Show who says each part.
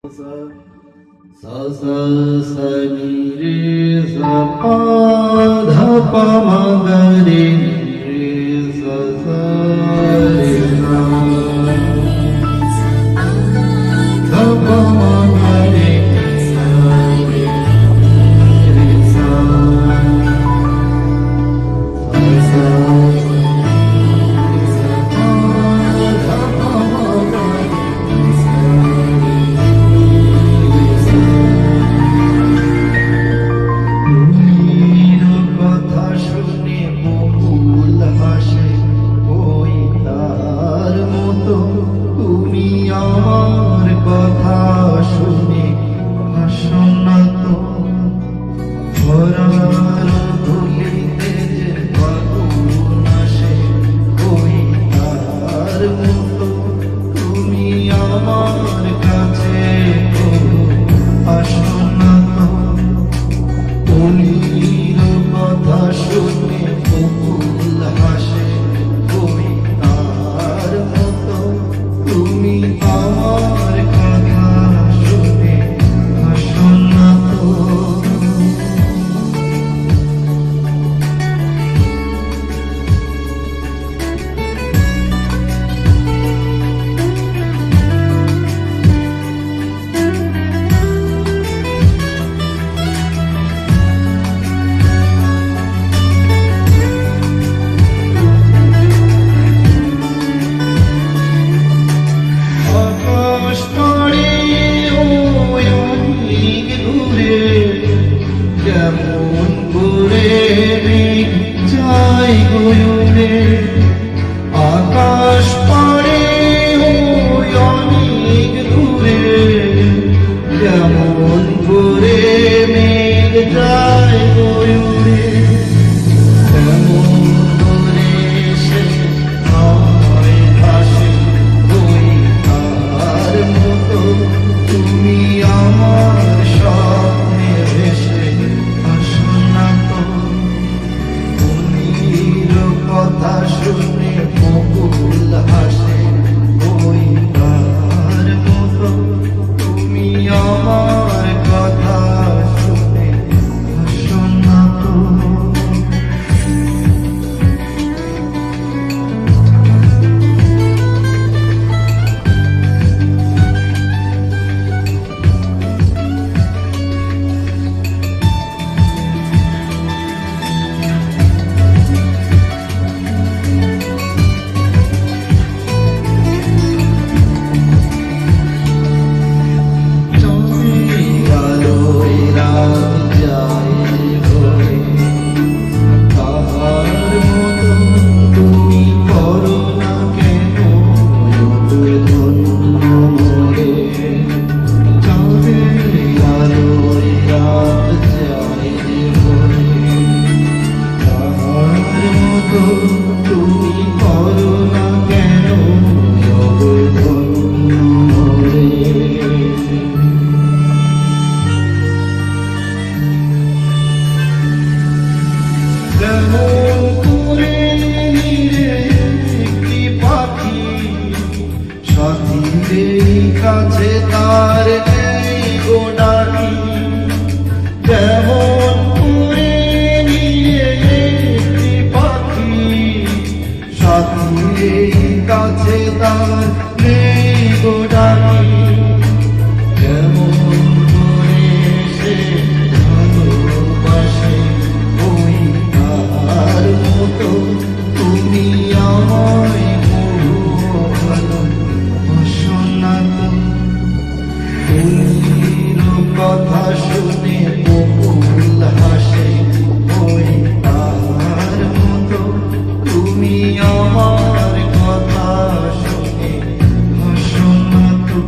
Speaker 1: sa sa sa ni re sa pa dha pa ma ga re re sa sa re sa dha pa ma ga re sa re re sa sa আকাশ পাড়ে অনেক দূরে যেমন করে মেঘ যায় উড়ে তেমন করে সে হয় ভাসে ওই তার মতো তুমি আমার স্বপ্নে ভেসে আসো না তো কথা শুনে বকুল হাসে ওই তার মতো তুমি আমার কথা শুনে হাসো না তো কাছে তার নেই গোডানি যেমন করে নিয়ে একটি পাখি সাথীর কাছে তার নেই গোডানি যেমন করে সে ভালোবাসে ওই তার মতো তুমি আমায় ভালো কথা শুনে বকুল হাসে ওই তার মতো তুমি আমার কথা শুনে হাসো না তো